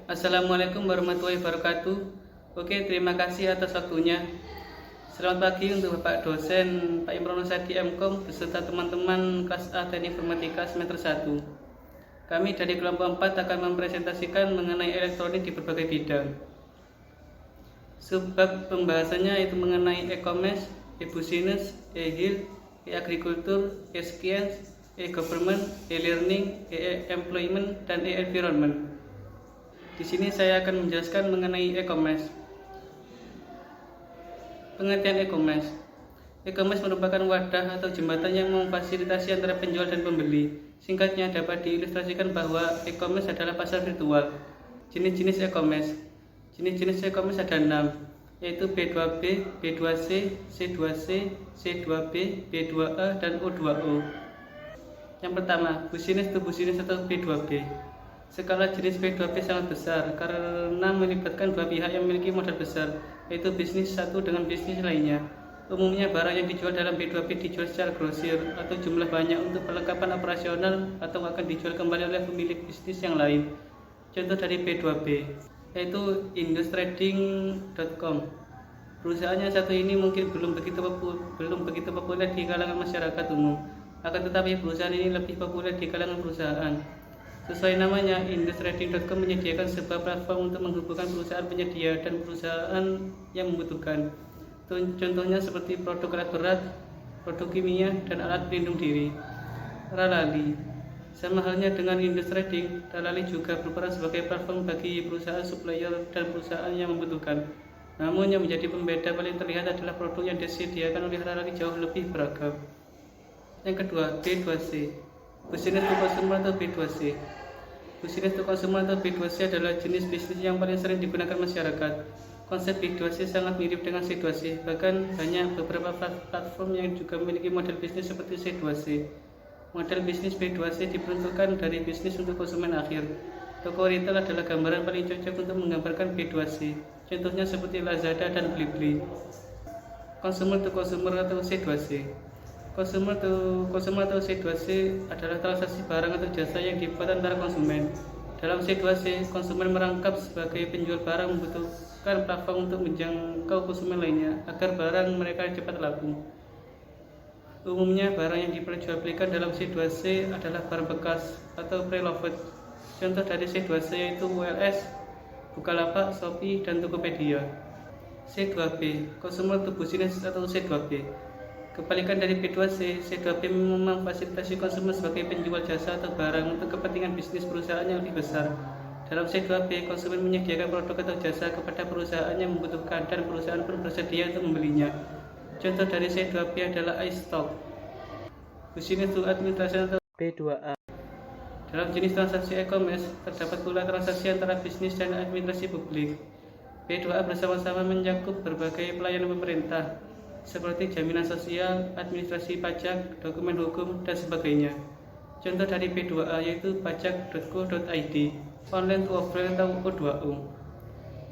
Assalamualaikum warahmatullahi wabarakatuh. Oke, terima kasih atas waktunya. Selamat pagi untuk Bapak dosen Pak Imron Sadi MKOM beserta teman-teman kelas A Teknik Informatika semester 1. Kami dari kelompok 4 akan mempresentasikan mengenai elektronik di berbagai bidang. Subbab pembahasannya itu mengenai e-commerce, e-business, e-health, e-agriculture, e-science, e-government, e-learning, e-employment, dan e-environment. Di sini saya akan menjelaskan mengenai e-commerce. Pengertian e-commerce. E-commerce merupakan wadah atau jembatan yang memfasilitasi antara penjual dan pembeli. Singkatnya dapat diilustrasikan bahwa e-commerce adalah pasar virtual. Jenis-jenis e-commerce. Jenis-jenis e-commerce ada 6, yaitu B2B, B2C, C2C, C2B, B2A, dan O2O. Yang pertama, business to business atau B2B. Skala jenis B2B sangat besar karena melibatkan dua pihak yang memiliki modal besar, yaitu bisnis satu dengan bisnis lainnya. Umumnya barang yang dijual dalam B2B dijual secara grosir atau jumlah banyak untuk perlengkapan operasional atau akan dijual kembali oleh pemilik bisnis yang lain. Contoh dari B2B yaitu industrading.com. Perusahaan yang satu ini mungkin belum begitu populer di kalangan masyarakat umum, akan tetapi perusahaan ini lebih populer di kalangan perusahaan. Sesuai namanya, industrading.com menyediakan sebuah platform untuk menghubungkan perusahaan penyedia dan perusahaan yang membutuhkan. Contohnya seperti produk alat berat, produk kimia, dan alat pelindung diri. Ralali. Sama halnya dengan Industrading, Ralali juga berperan sebagai platform bagi perusahaan supplier dan perusahaan yang membutuhkan. Namun yang menjadi pembeda paling terlihat adalah produk yang disediakan oleh Ralali jauh lebih beragam. Yang kedua, B2C. Business to consumer atau B2C. Business to consumer atau B2C adalah jenis bisnis yang paling sering digunakan masyarakat. Konsep B2C sangat mirip dengan C2C, bahkan banyak beberapa platform yang juga memiliki model bisnis seperti C2C. Model bisnis B2C diperuntukkan dari bisnis untuk konsumen akhir. Toko retail adalah gambaran paling cocok untuk menggambarkan B2C. Contohnya seperti Lazada dan Blibli. Consumer to consumer atau C2C. Consumer atau C2C adalah transaksi barang atau jasa yang dibuat antara konsumen. Dalam C2C, konsumen merangkap sebagai penjual barang membutuhkan platform untuk menjangkau konsumen lainnya agar barang mereka cepat laku. Umumnya barang yang diperjualbelikan dalam C2C adalah barang bekas atau preloved. Contoh dari C2C yaitu WLS, Bukalapak, Shopee, dan Tokopedia. C2B, Consumer to Business atau C2B. Kebalikan dari B2C, C2B memfasilitasi konsumen sebagai penjual jasa atau barang untuk kepentingan bisnis perusahaan yang lebih besar. Dalam C2B, konsumen menyediakan produk atau jasa kepada perusahaan yang membutuhkan dan perusahaan pun bersedia untuk membelinya. Contoh dari C2B adalah iStock. Business to Administration atau B2A. Dalam jenis transaksi e-commerce, terdapat pula transaksi antara bisnis dan administrasi publik. B2A bersama-sama mencakup berbagai pelayanan pemerintah, seperti jaminan sosial, administrasi pajak, dokumen hukum, dan sebagainya. Contoh dari B2A yaitu pajak.co.id, online to offline atau O2O.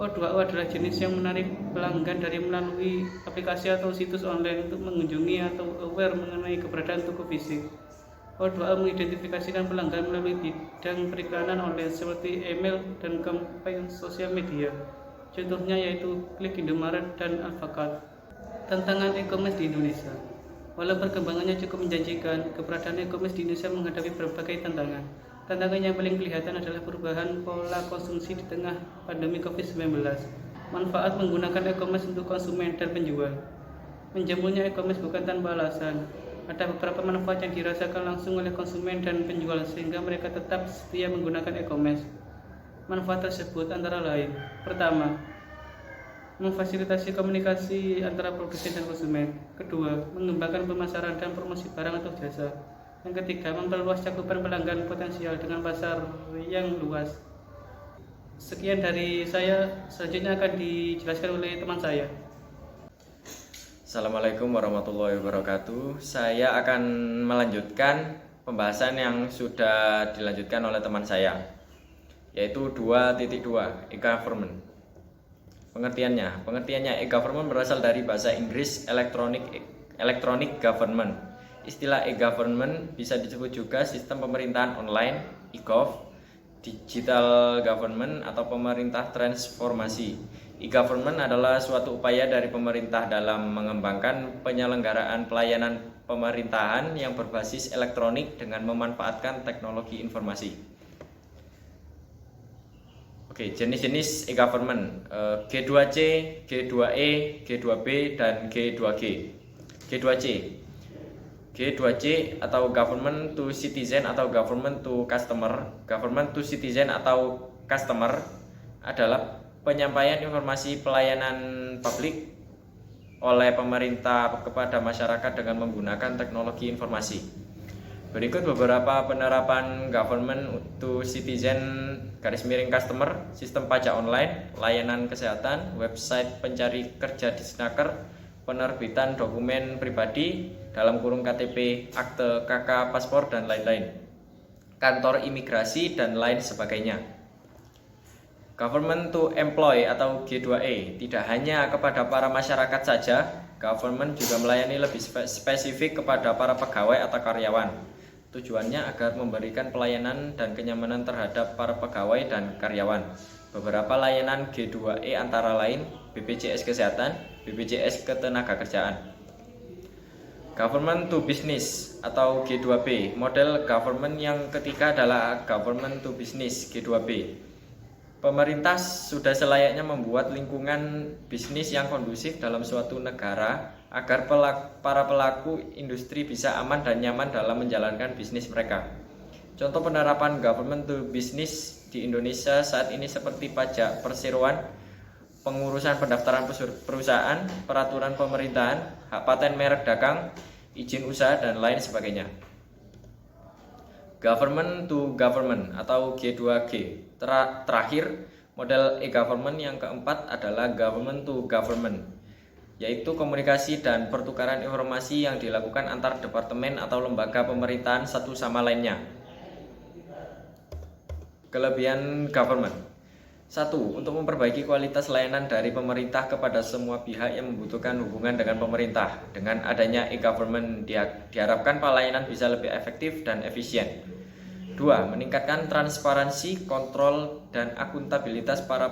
O2O adalah jenis yang menarik pelanggan dari melalui aplikasi atau situs online untuk mengunjungi atau aware mengenai keberadaan toko fisik. O2O mengidentifikasikan pelanggan melalui bidang periklanan online seperti email dan kampanye sosial media. Contohnya yaitu Klik Indomaret dan Alfamart. Tantangan e-commerce di Indonesia. Walau perkembangannya cukup menjanjikan, keberadaan e-commerce di Indonesia menghadapi berbagai tantangan. Tantangan yang paling kelihatan adalah perubahan pola konsumsi di tengah pandemi COVID-19. Manfaat menggunakan e-commerce untuk konsumen dan penjual. Menjamurnya e-commerce bukan tanpa alasan. Ada beberapa manfaat yang dirasakan langsung oleh konsumen dan penjual sehingga mereka tetap setia menggunakan e-commerce. Manfaat tersebut antara lain: pertama, memfasilitasi komunikasi antara produsen dan konsumen. Kedua, mengembangkan pemasaran dan promosi barang atau jasa. Yang ketiga, memperluas cakupan pelanggan potensial dengan pasar yang luas. Sekian dari saya, selanjutnya akan dijelaskan oleh teman saya. Assalamualaikum warahmatullahi wabarakatuh. Saya akan melanjutkan pembahasan yang sudah dilanjutkan oleh teman saya, yaitu 2.2 e-government. Pengertiannya e-government berasal dari bahasa Inggris electronic government. Istilah e-government bisa disebut juga sistem pemerintahan online, e-gov, digital government atau pemerintah transformasi. E-government adalah suatu upaya dari pemerintah dalam mengembangkan penyelenggaraan pelayanan pemerintahan yang berbasis elektronik dengan memanfaatkan teknologi informasi. Oke, jenis-jenis e-government G2C, G2E, G2B, dan G2G. G2C G2C atau Government to Citizen atau Government to Customer. Government to Citizen atau Customer adalah penyampaian informasi pelayanan publik oleh pemerintah kepada masyarakat dengan menggunakan teknologi informasi. Berikut beberapa penerapan Government to Citizen _Customer, sistem pajak online, layanan kesehatan, website pencari kerja di Snaker, penerbitan dokumen pribadi (KTP, akte KK, paspor, dan lain-lain), kantor imigrasi, dan lain sebagainya. Government to Employ atau G2E tidak hanya kepada para masyarakat saja, government juga melayani lebih spesifik kepada para pegawai atau karyawan. Tujuannya agar memberikan pelayanan dan kenyamanan terhadap para pegawai dan karyawan. Beberapa layanan G2E antara lain BPJS Kesehatan, BPJS Ketenagakerjaan. Government to Business atau G2B. Model government yang ketiga adalah Government to Business G2B. Pemerintah sudah selayaknya membuat lingkungan bisnis yang kondusif dalam suatu negara agar para pelaku industri bisa aman dan nyaman dalam menjalankan bisnis mereka. Contoh penerapan Government to Business di Indonesia saat ini seperti pajak perseroan, pengurusan pendaftaran perusahaan, peraturan pemerintahan, hak paten merek dagang, izin usaha, dan lain sebagainya. Government to Government atau G2G. Terakhir, model e-government yang keempat adalah Government to Government, yaitu komunikasi dan pertukaran informasi yang dilakukan antar departemen atau lembaga pemerintahan satu sama lainnya. Kelebihan government. 1. Untuk memperbaiki kualitas layanan dari pemerintah kepada semua pihak yang membutuhkan hubungan dengan pemerintah. Dengan adanya e-government diharapkan pelayanan bisa lebih efektif dan efisien. 2. Meningkatkan transparansi, kontrol, dan akuntabilitas para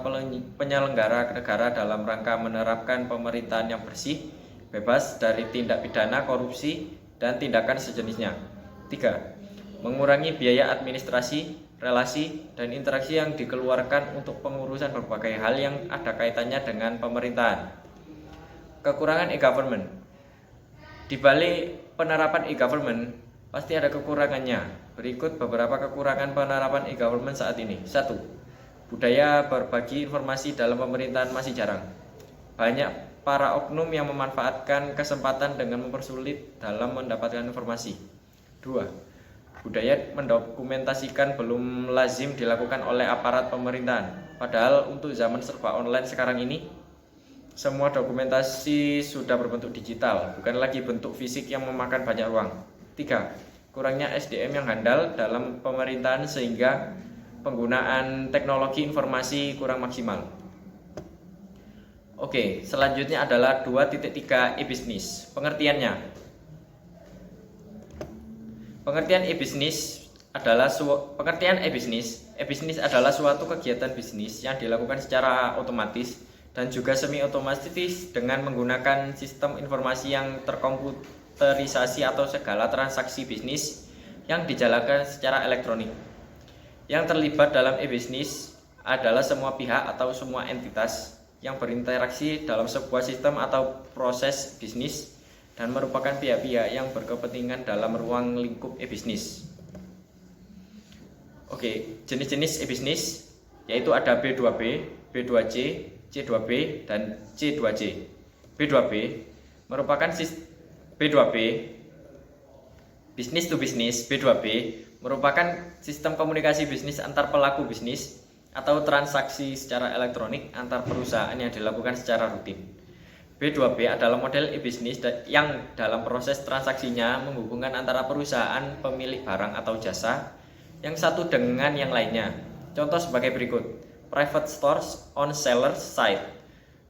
penyelenggara negara dalam rangka menerapkan pemerintahan yang bersih, bebas dari tindak pidana, korupsi, dan tindakan sejenisnya. 3. Mengurangi biaya administrasi, relasi, dan interaksi yang dikeluarkan untuk pengurusan berbagai hal yang ada kaitannya dengan pemerintahan. Kekurangan e-government. Di balik penerapan e-government, pasti ada kekurangannya. Berikut beberapa kekurangan penerapan e-government saat ini. 1. Budaya berbagi informasi dalam pemerintahan masih jarang. Banyak para oknum yang memanfaatkan kesempatan dengan mempersulit dalam mendapatkan informasi. 2. Budaya mendokumentasikan belum lazim dilakukan oleh aparat pemerintahan. Padahal untuk zaman serba online sekarang ini, semua dokumentasi sudah berbentuk digital, bukan lagi bentuk fisik yang memakan banyak ruang. 3. Kurangnya SDM yang handal dalam pemerintahan sehingga penggunaan teknologi informasi kurang maksimal. Oke, selanjutnya adalah 2.3 e-business. Pengertiannya. Pengertian e-business adalah e-business adalah suatu kegiatan bisnis yang dilakukan secara otomatis dan juga semi otomatis dengan menggunakan sistem informasi yang terkomputerisasi atau segala transaksi bisnis yang dijalankan secara elektronik. Yang terlibat dalam e-business adalah semua pihak atau semua entitas yang berinteraksi dalam sebuah sistem atau proses bisnis dan merupakan pihak-pihak yang berkepentingan dalam ruang lingkup e-business. Oke, jenis-jenis e-business yaitu ada B2B, B2C, C2B, dan C2C. B2B merupakan B2B business to business. B2B merupakan sistem komunikasi bisnis antar pelaku bisnis atau transaksi secara elektronik antar perusahaan yang dilakukan secara rutin. B2B adalah model e-business yang dalam proses transaksinya menghubungkan antara perusahaan pemilik barang atau jasa yang satu dengan yang lainnya. Contoh sebagai berikut: private stores on seller side,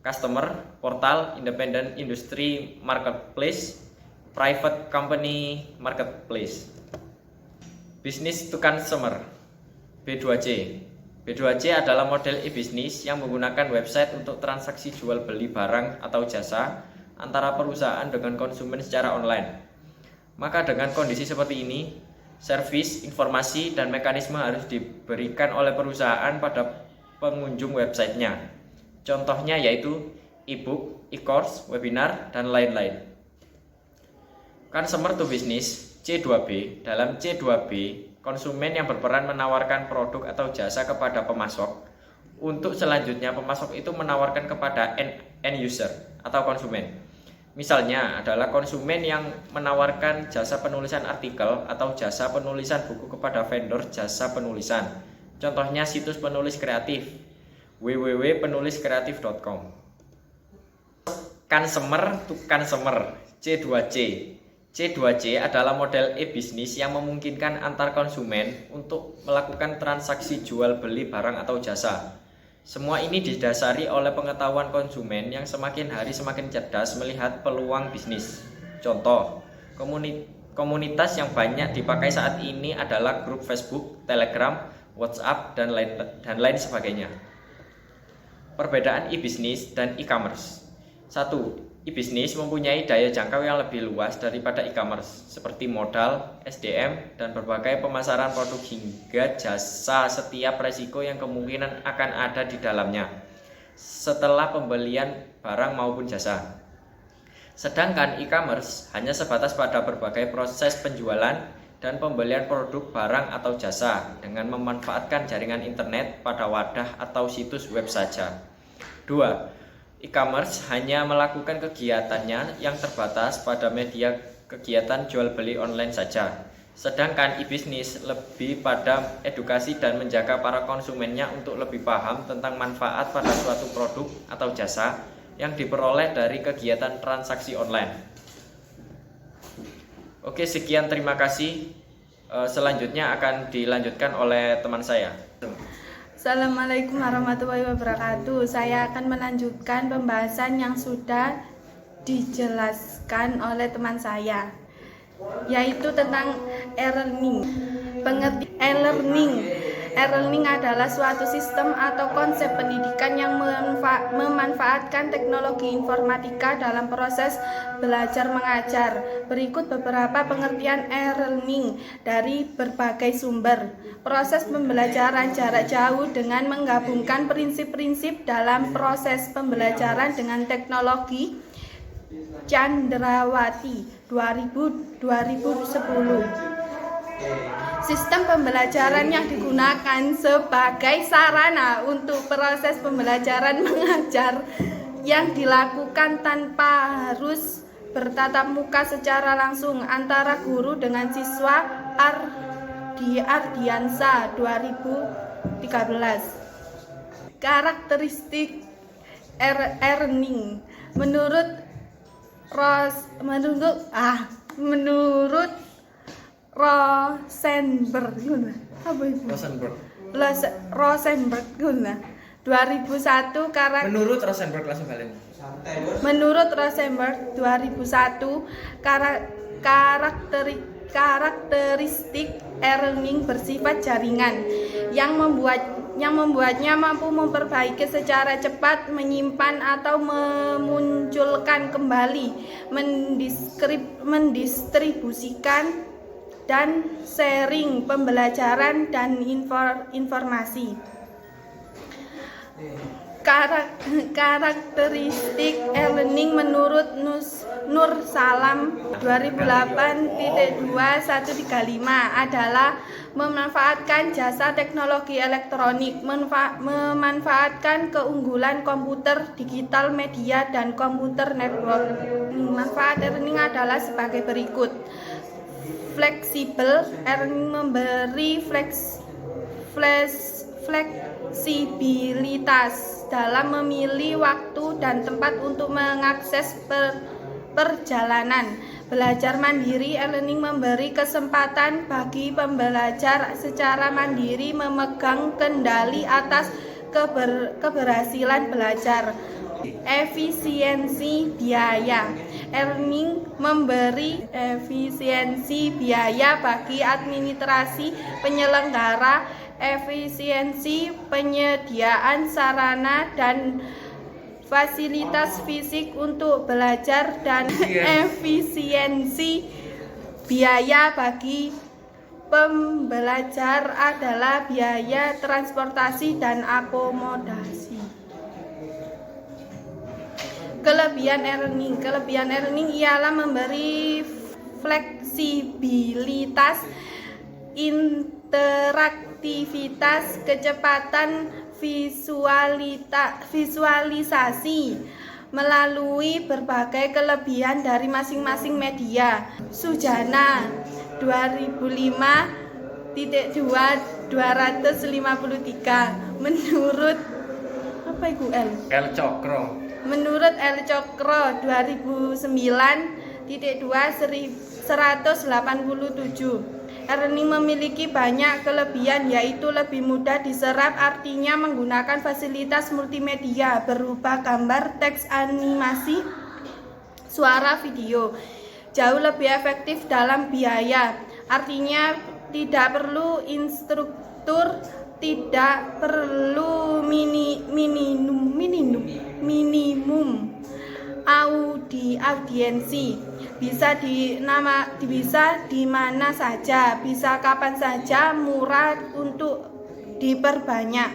customer portal, independent industry marketplace, private company marketplace. Business to consumer. B2C. B2C adalah model e-bisnis yang menggunakan website untuk transaksi jual beli barang atau jasa antara perusahaan dengan konsumen secara online. Maka dengan kondisi seperti ini, servis, informasi, dan mekanisme harus diberikan oleh perusahaan pada pengunjung websitenya. Contohnya yaitu e-book, e-course, webinar, dan lain-lain. Consumer to business C2B. Dalam C2B, konsumen yang berperan menawarkan produk atau jasa kepada pemasok. Untuk selanjutnya, pemasok itu menawarkan kepada end user atau konsumen. Misalnya adalah konsumen yang menawarkan jasa penulisan artikel atau jasa penulisan buku kepada vendor jasa penulisan. Contohnya situs penulis kreatif www.penuliskreatif.com. Consumer to consumer C2C. C2C adalah model e-bisnis yang memungkinkan antar konsumen untuk melakukan transaksi jual beli barang atau jasa. Semua ini didasari oleh pengetahuan konsumen yang semakin hari semakin cerdas melihat peluang bisnis. Contoh, komunitas yang banyak dipakai saat ini adalah grup Facebook, Telegram, WhatsApp, dan lain sebagainya. Perbedaan e-bisnis dan e-commerce. 1. E-bisnis mempunyai daya jangkau yang lebih luas daripada e-commerce, seperti modal, SDM, dan berbagai pemasaran produk hingga jasa setiap resiko yang kemungkinan akan ada di dalamnya setelah pembelian barang maupun jasa. Sedangkan e-commerce hanya sebatas pada berbagai proses penjualan dan pembelian produk barang atau jasa dengan memanfaatkan jaringan internet pada wadah atau situs web saja. 2. E-commerce hanya melakukan kegiatannya yang terbatas pada media kegiatan jual beli online saja. Sedangkan e-bisnis lebih pada edukasi dan menjaga para konsumennya untuk lebih paham tentang manfaat pada suatu produk atau jasa yang diperoleh dari kegiatan transaksi online. Oke, sekian, terima kasih. Selanjutnya akan dilanjutkan oleh teman saya. Assalamualaikum warahmatullahi wabarakatuh. Saya akan melanjutkan pembahasan yang sudah dijelaskan oleh teman saya, yaitu tentang e-learning. Pengertian e-learning. E-learning adalah suatu sistem atau konsep pendidikan yang memanfaatkan teknologi informatika dalam proses belajar mengajar. Berikut beberapa pengertian e-learning dari berbagai sumber. Proses pembelajaran jarak jauh dengan menggabungkan prinsip-prinsip dalam proses pembelajaran dengan teknologi. Chandrawati 2010. Sistem pembelajaran yang digunakan sebagai sarana untuk proses pembelajaran mengajar yang dilakukan tanpa harus bertatap muka secara langsung antara guru dengan siswa. Ardiansa 2013. Karakteristik e-learning menurut Rosenberg, apa itu? Rosenberg 2001 Menurut Rosenberg langsung kalian. Menurut Rosenberg 2001 karakteristik e-learning bersifat jaringan yang membuatnya mampu memperbaiki secara cepat, menyimpan atau memunculkan kembali, mendistribusikan dan sharing pembelajaran dan informasi. Karakteristik e-learning menurut Nur Salam 2008.2135 adalah memanfaatkan jasa teknologi elektronik, memanfaatkan keunggulan komputer, digital media, dan komputer network. Manfaat e-learning adalah sebagai berikut. Fleksibel, e-learning memberi fleksibilitas dalam memilih waktu dan tempat untuk mengakses perjalanan. Belajar mandiri, e-learning memberi kesempatan bagi pembelajar secara mandiri memegang kendali atas keberhasilan belajar. Efisiensi biaya, e-learning memberi efisiensi biaya bagi administrasi penyelenggara. efisiensi penyediaan sarana dan fasilitas fisik untuk belajar dan efisiensi biaya bagi pembelajar adalah biaya transportasi dan akomodasi. Kelebihan e-learning. Kelebihan e-learning ialah memberi fleksibilitas, interaktivitas, kecepatan visualisasi melalui berbagai kelebihan dari masing-masing media. Sujana 2005.2 253 menurut apa itu L Cokro. Menurut L Cokro 2009.2 187 e-learning memiliki banyak kelebihan, yaitu lebih mudah diserap, artinya menggunakan fasilitas multimedia berupa gambar, teks, animasi, suara, video. Jauh lebih efektif dalam biaya, artinya tidak perlu instruktur, tidak perlu minimum audiensi, bisa di mana saja, bisa kapan saja, murah untuk diperbanyak.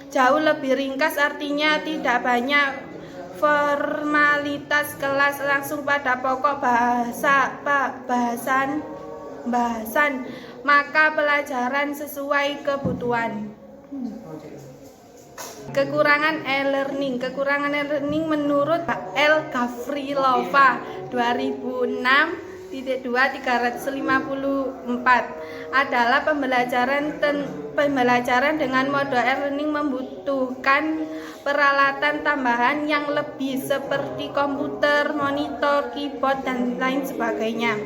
Jauh lebih ringkas, artinya tidak banyak formalitas kelas, langsung pada pokok bahasan, maka pelajaran sesuai kebutuhan. Kekurangan e-learning. Kekurangan e-learning menurut L. Gavrilova 2006.2 354 adalah pembelajaran dengan mode e-learning membutuhkan peralatan tambahan yang lebih seperti komputer, monitor, keyboard, dan lain sebagainya.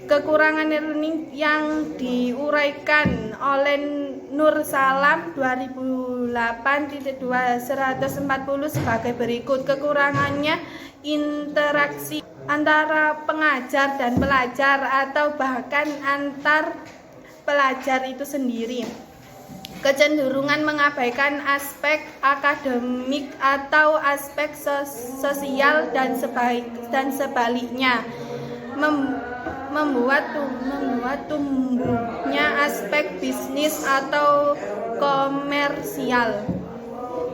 Kekurangan e-learning yang diuraikan oleh Nur Salam 2008.2 140 sebagai berikut. Kekurangannya interaksi antara pengajar dan pelajar atau bahkan antar pelajar itu sendiri. Kecenderungan mengabaikan aspek akademik atau aspek sosial dan sebaliknya. Membuat tumbuhnya aspek bisnis atau komersial.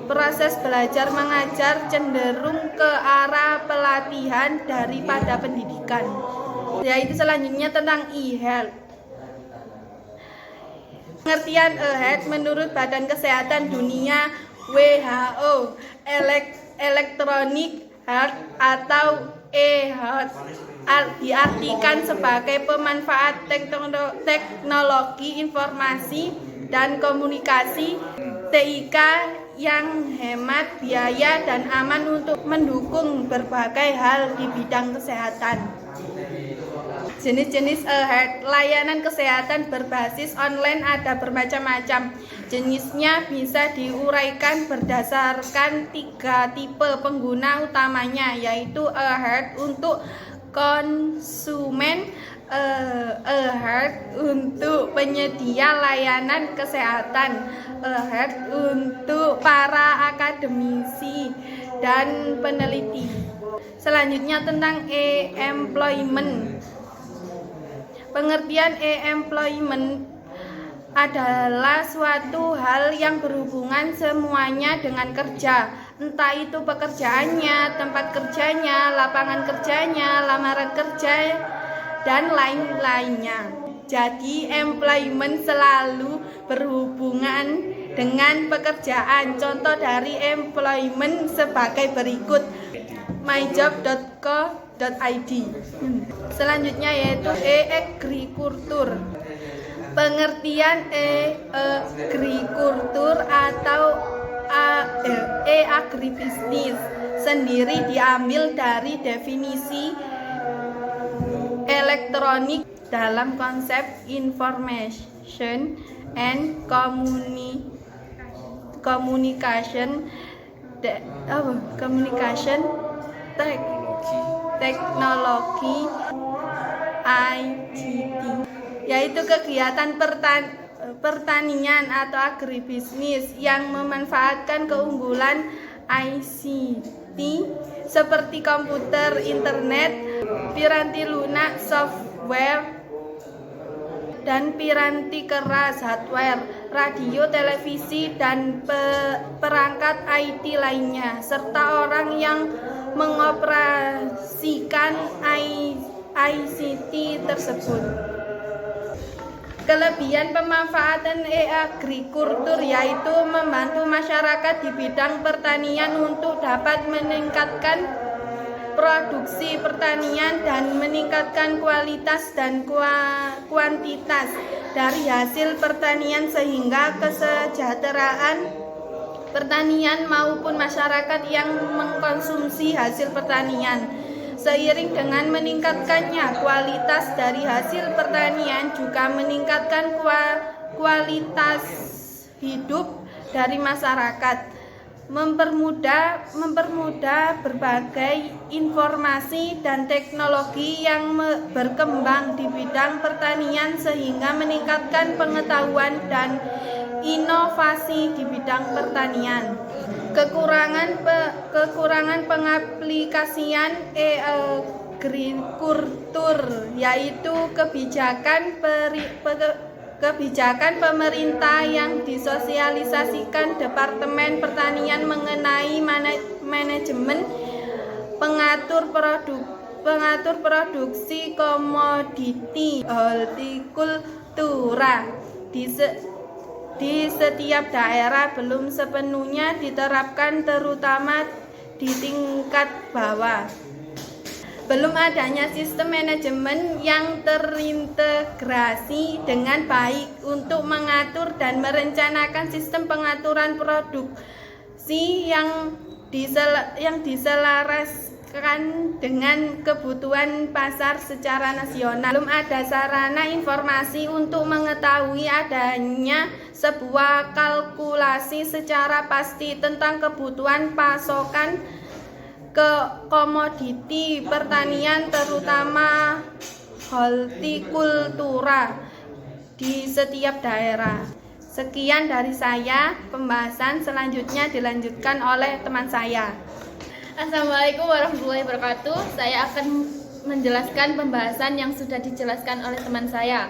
Proses belajar mengajar cenderung ke arah pelatihan daripada pendidikan. Yaitu selanjutnya tentang e-health. Pengertian e-health menurut Badan Kesehatan Dunia WHO, electronic health atau e-health diartikan sebagai pemanfaat teknologi informasi dan komunikasi TIK yang hemat biaya dan aman untuk mendukung berbagai hal di bidang kesehatan. Jenis-jenis e-health. Layanan kesehatan berbasis online ada bermacam-macam. Jenisnya bisa diuraikan berdasarkan 3 tipe pengguna utamanya, yaitu e-health untuk konsumen, e-health untuk penyedia layanan kesehatan, e-health untuk para akademisi dan peneliti. Selanjutnya tentang e-employment. Pengertian e-employment adalah suatu hal yang berhubungan semuanya dengan kerja, entah itu pekerjaannya, tempat kerjanya, lapangan kerjanya, lamaran kerja, dan lain-lainnya. Jadi employment selalu berhubungan dengan pekerjaan. Contoh dari employment sebagai berikut: myjob.co.id. Selanjutnya yaitu e-agrikultur. Pengertian e-agrikultur atau e-agribisnis sendiri diambil dari definisi elektronik dalam konsep information and communication teknologi ICT, yaitu kegiatan pertanian atau agribisnis yang memanfaatkan keunggulan ICT seperti komputer, internet, piranti lunak, software, dan piranti keras, hardware, radio, televisi, dan perangkat IT lainnya, serta orang yang mengoperasikan ICT tersebut. Kelebihan pemanfaatan e-agrikultur yaitu membantu masyarakat di bidang pertanian untuk dapat meningkatkan produksi pertanian dan meningkatkan kualitas dan kuantitas dari hasil pertanian sehingga kesejahteraan pertanian maupun masyarakat yang mengkonsumsi hasil pertanian. Seiring dengan meningkatkannya kualitas dari hasil pertanian juga meningkatkan kualitas hidup dari masyarakat. Mempermudah berbagai informasi dan teknologi yang berkembang di bidang pertanian sehingga meningkatkan pengetahuan dan inovasi di bidang pertanian. Kekurangan pengaplikasian e-agrikultur yaitu kebijakan pemerintah yang disosialisasikan Departemen Pertanian mengenai manajemen pengatur produksi komoditi hortikultura di setiap daerah belum sepenuhnya diterapkan, terutama di tingkat bawah. Belum adanya sistem manajemen yang terintegrasi dengan baik untuk mengatur dan merencanakan sistem pengaturan produksi yang diselaraskan dengan kebutuhan pasar secara nasional. Belum ada sarana informasi untuk mengetahui adanya sebuah kalkulasi secara pasti tentang kebutuhan pasokan ke komoditi pertanian terutama hortikultura di setiap daerah. Sekian dari saya, pembahasan selanjutnya dilanjutkan oleh teman saya. Assalamualaikum warahmatullahi wabarakatuh. Saya akan menjelaskan pembahasan yang sudah dijelaskan oleh teman saya.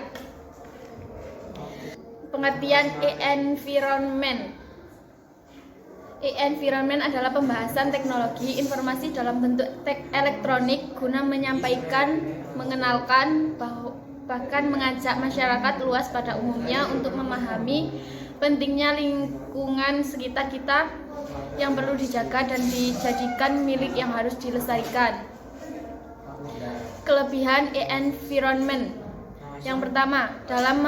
Pengertian e-environment. E-environment adalah pembahasan teknologi informasi dalam bentuk teks elektronik guna menyampaikan, mengenalkan, bahkan mengajak masyarakat luas pada umumnya untuk memahami pentingnya lingkungan sekitar kita yang perlu dijaga dan dijadikan milik yang harus dilestarikan. Kelebihan e-environment. Yang pertama, dalam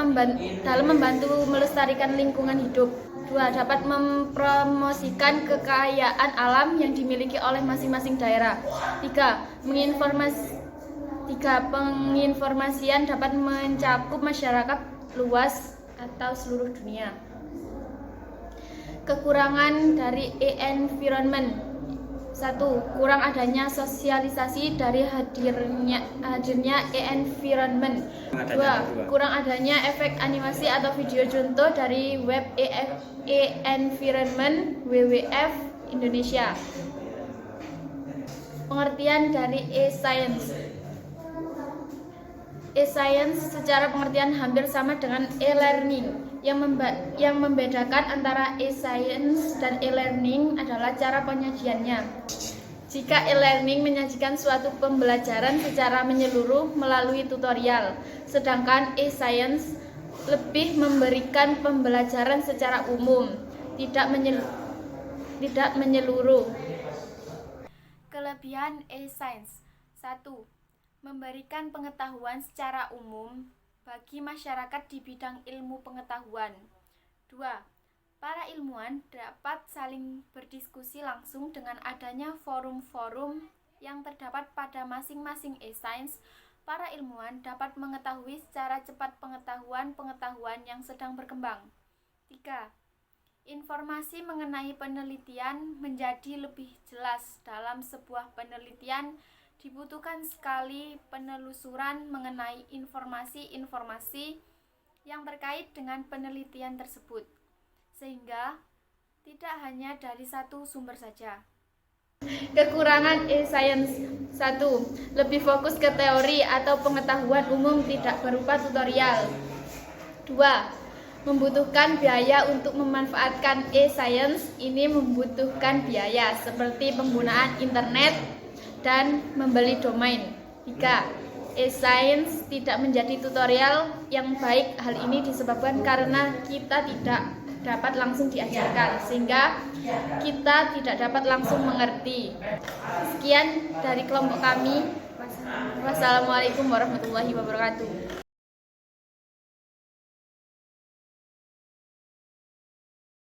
membantu melestarikan lingkungan hidup. 2. Dapat mempromosikan kekayaan alam yang dimiliki oleh masing-masing daerah. 3. Penginformasian dapat mencakup masyarakat luas atau seluruh dunia. Kekurangan dari e-environment. 1. Kurang adanya sosialisasi dari hadirnya e-environment. 2. Kurang adanya efek animasi atau video contoh dari web e-environment WWF Indonesia. Pengertian dari e-science. E-science secara pengertian hampir sama dengan e-learning. Yang membedakan antara e-science dan e-learning adalah cara penyajiannya. Jika e-learning menyajikan suatu pembelajaran secara menyeluruh melalui tutorial, sedangkan e-science lebih memberikan pembelajaran secara umum, tidak menyeluruh. Kelebihan e-science. 1. Memberikan pengetahuan secara umum bagi masyarakat di bidang ilmu pengetahuan. 2. Para ilmuwan dapat saling berdiskusi langsung dengan adanya forum-forum yang terdapat pada masing-masing e-science. Para ilmuwan dapat mengetahui secara cepat pengetahuan yang sedang berkembang. 3. Informasi mengenai penelitian menjadi lebih jelas. Dalam sebuah penelitian dibutuhkan sekali penelusuran mengenai informasi-informasi yang terkait dengan penelitian tersebut, sehingga tidak hanya dari satu sumber saja. Kekurangan e-science. 1. Lebih fokus ke teori atau pengetahuan umum tidak berupa tutorial. 2. Membutuhkan biaya untuk memanfaatkan e-science. Ini membutuhkan biaya seperti penggunaan internet dan membeli domain. 3. E-science tidak menjadi tutorial yang baik. Hal ini disebabkan karena kita tidak dapat langsung diajarkan, sehingga kita tidak dapat langsung mengerti. Sekian dari kelompok kami. Wassalamualaikum warahmatullahi wabarakatuh.